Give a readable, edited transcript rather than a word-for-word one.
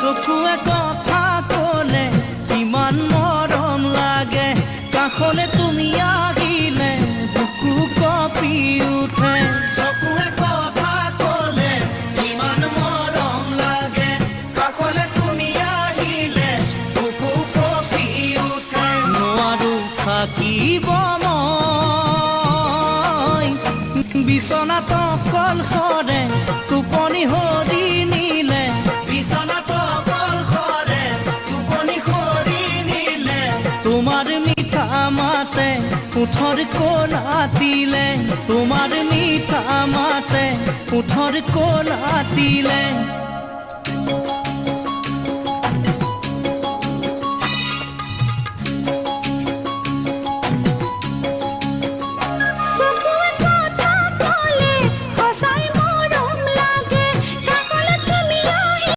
চকুৱে কথা ক'লে ইমান মৰম লাগে, কাষলে তুমি আহিলে বুকু কঁপি উঠে। চকুৱে কথা ক'লে ইমান মৰম লাগে, কাষলে তুমি আহিলে বুকু কঁপি উঠে। নোৱাৰো থাকিব মই বিচনাত অকলশৰে, টোপনি সৰি নিলে বিচনাত অকলশৰে, টোপনি সৰি নিলে তোমাৰ মিঠা মাতে ওঠৰ কোলাতিলে, তোমাৰ মিঠা মাতে ওঠৰ কোলাতিলে।